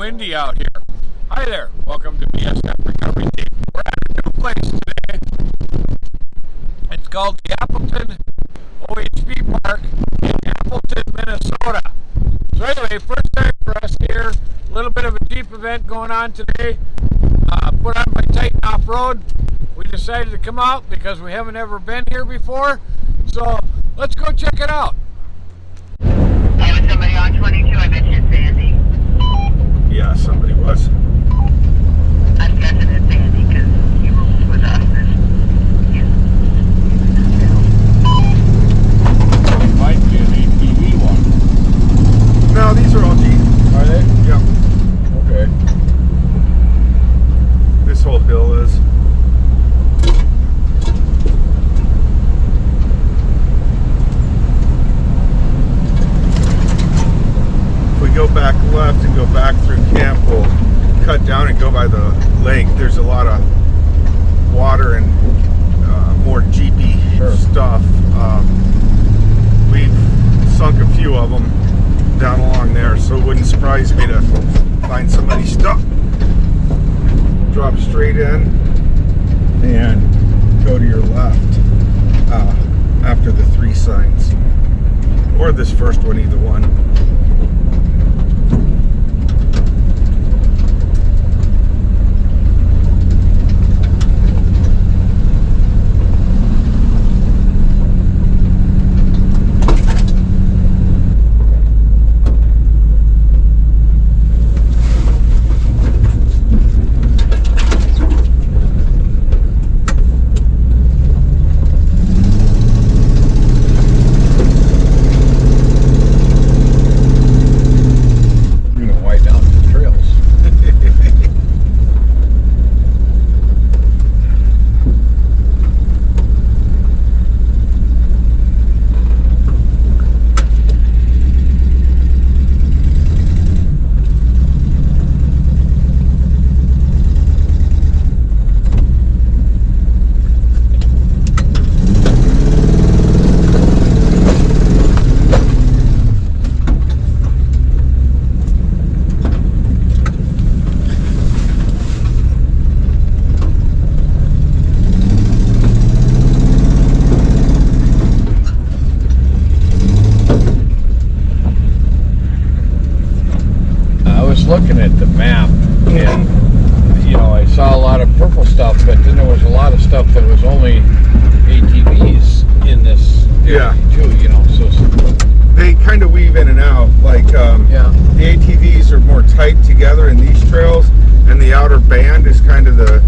windy out here. Hi there, welcome to BSF Recovery Team. We're at a new place today. It's called the Appleton OHV Park in Appleton, Minnesota. So anyway, first time for us here. A little bit of a Jeep event going on today. Put on my Titan off-road. We decided to come out because we haven't ever been here before. So let's go check it out. Hey, was somebody on 22? I bet you it's Andy. Yeah, somebody was. I'm guessing it's Andy because he was with us. It might be an ATV one. No, these are all Jeep. Are they? Yep. Okay. This whole hill is. If we go back left and go back through camp, we'll cut down and go by the lake. There's a lot of water and more Jeepy stuff. We've sunk a few of them down along there, so it wouldn't surprise me to find somebody stuck. Drop straight in and go to your left after the 3 signs, or this first one, either one. Looking at the map, and you know, I saw a lot of purple stuff, but then there was a lot of stuff that was only ATVs in this area too, you know, so they kind of weave in and out, like the ATVs are more tight together in these trails, and the outer band is kind of the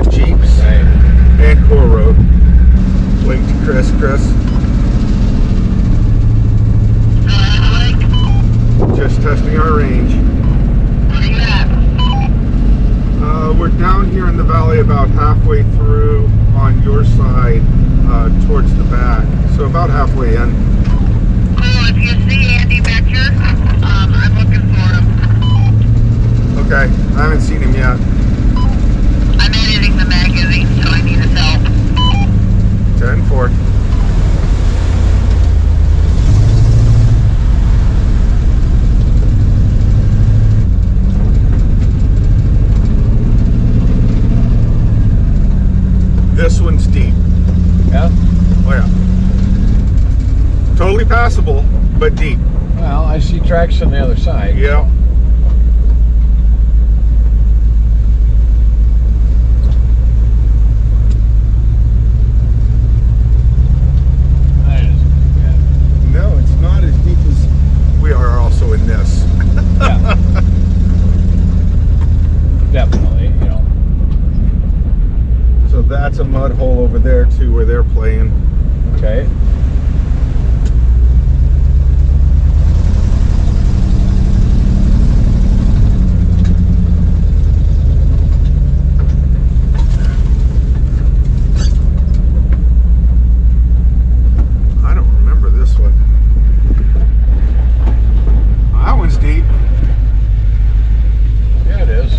Jeeps and Core Road. Wait to Chris. Just testing our range. We're down here in the valley about halfway through on your side towards the back, so about halfway in. Cool, if you see Andy back here, I'm looking for him. Okay, I haven't seen him yet. I'm editing the magazine, so I need his help. 10-4. This one's deep. yeah. Oh yeah. Totally passable, but deep. Well, I see tracks on the other side. Yeah. No, it's not as deep as we are also in this. Yeah. Definitely, you know. So that's a mud hole over there too, where they're playing. Okay. I don't remember this one. That one's deep. Yeah, it is.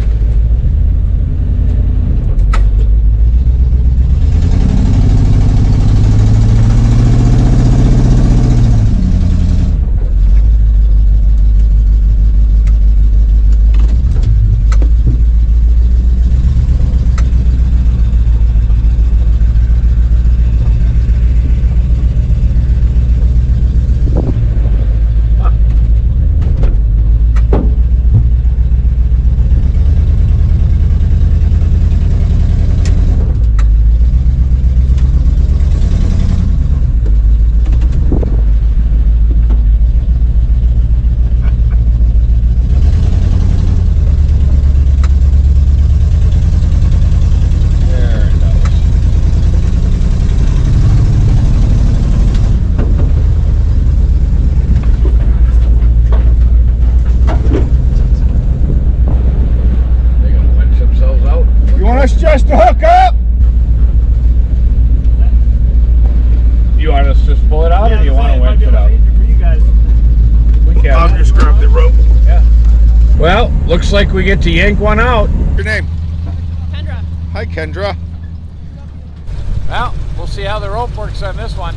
us to hook up? You want us to just pull it out, or do you want to winch it out? For you guys. We can. I'll just grab the rope. Yeah. Well, looks like we get to yank one out. Your name? Kendra. Hi, Kendra. Well, we'll see how the rope works on this one.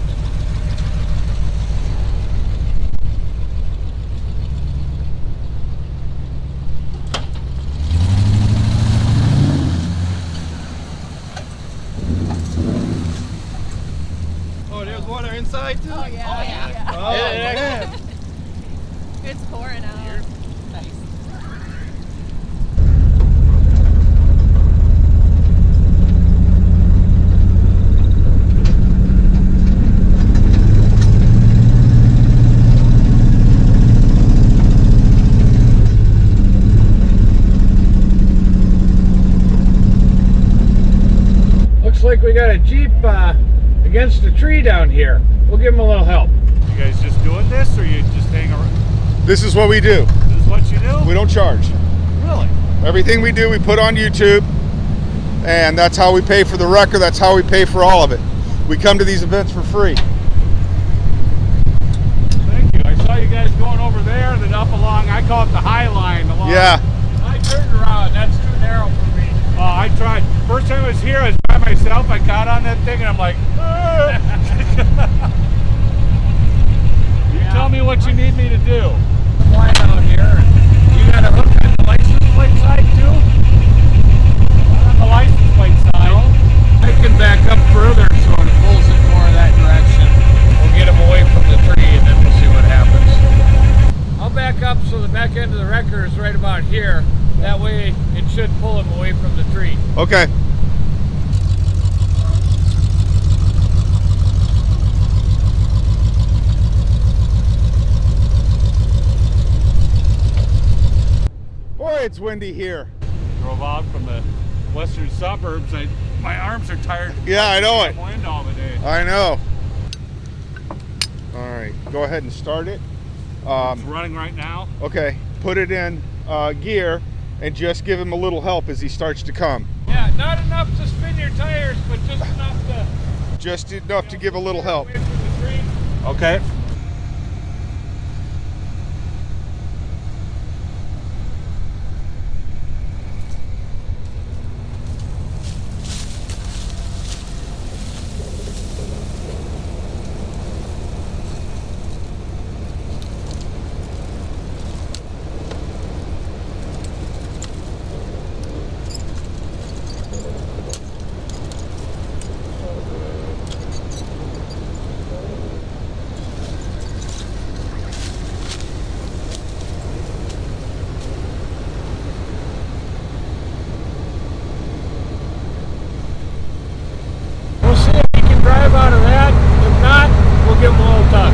Oh, there's water inside too? Oh yeah. Oh, man. It's pouring out. Nice. Looks like we got a Jeep against a tree down here. We'll give him a little help. You guys just doing this, or you just hang around? This is what we do. This is what you do? We don't charge. Really? Everything we do, we put on YouTube, and that's how we pay for the record. That's how we pay for all of it. We come to these events for free. Thank you. I saw you guys going over there and then up along, I call it the High Line. Along. Yeah. I turned around. That's too narrow for me. I tried. First time I was here, I was by myself. I got on that thing and I'm like, You tell me what you need me to do. Flying out here. You got a hook on the license plate side too? Not on the license plate side. I can back up further so it pulls it more in that direction. We'll get him away from the tree and then we'll see what happens. I'll back up so the back end of the wrecker is right about here. That way it should pull him away from the tree. Okay. Boy, it's windy here. Drove out from the western suburbs. My arms are tired. Yeah, I know it. Wind all the day. I know. All right, go ahead and start it. It's running right now. Okay, put it in gear and just give him a little help as he starts to come. Yeah, not enough to spin your tires, but just enough to... Just enough to give a little help. Away from the tree. Okay. We'll see if he can drive out of that. If not, we'll give him a little tug.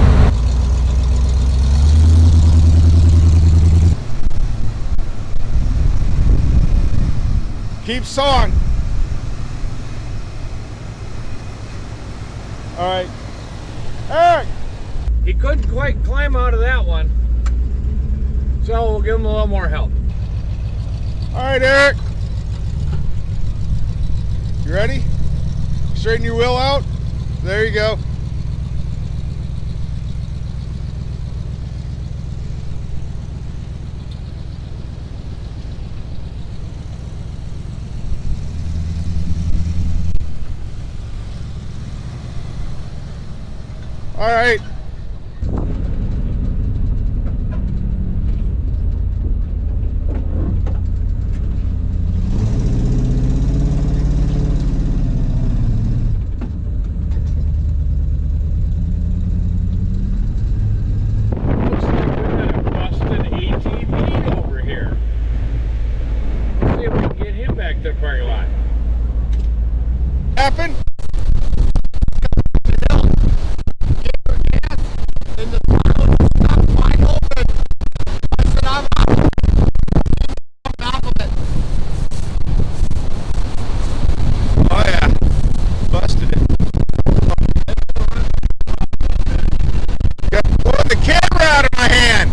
Keep sawing. All right. Eric! He couldn't quite climb out of that one. So we'll give him a little more help. All right, Eric. You ready? Straighten your wheel out. There you go. All right. Looks like we got a busted ATV over here. Let's see if we can get him back to the parking lot. Happen? Oh yeah, busted it. Got pulling the camera out of my hand.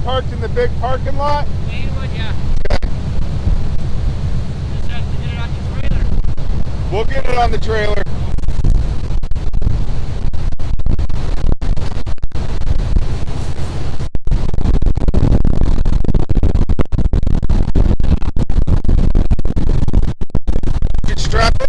parked in the big parking lot? Mainwood, yeah. Just have to get it on the trailer. We'll get it on the trailer. Get strapped in.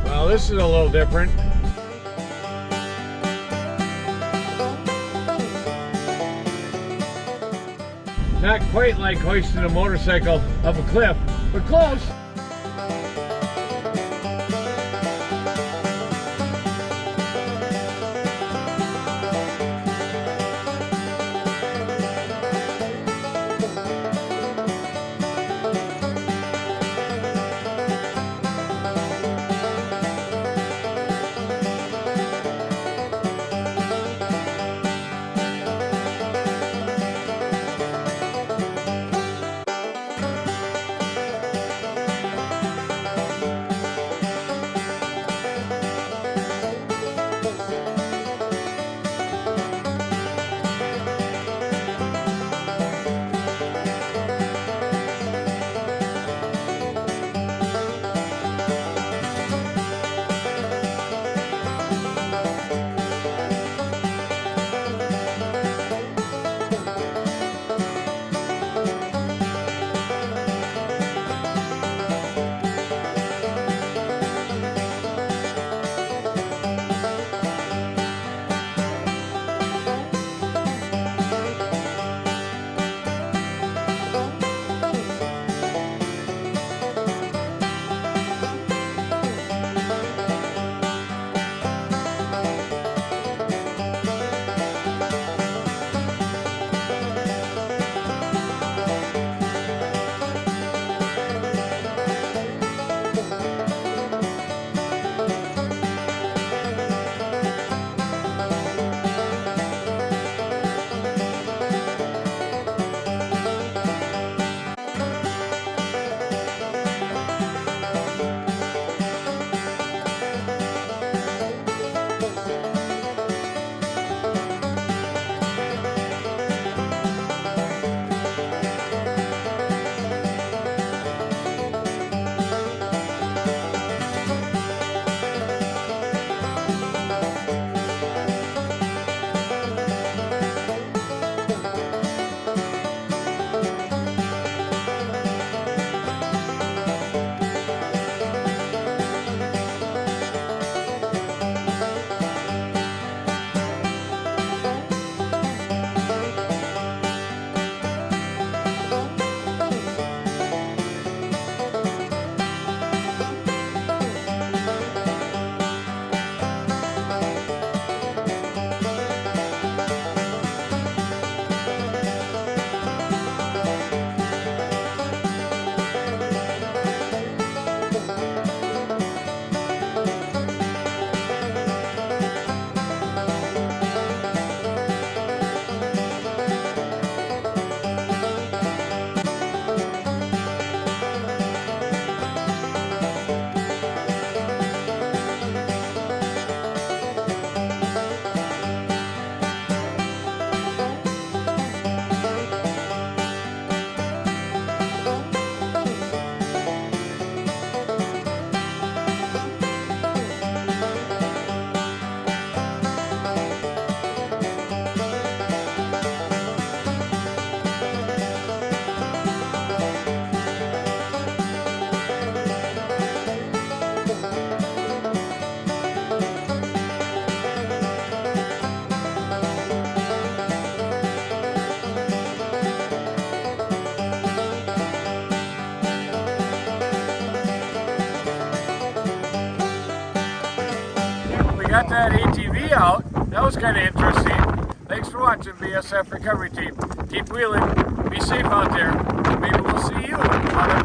Well, this is a little different. Not quite like hoisting a motorcycle up a cliff, but close. got that ATV out. That was kind of interesting. Thanks for watching, BSF Recovery Team. Keep wheeling. Be safe out there. Maybe we'll see you on our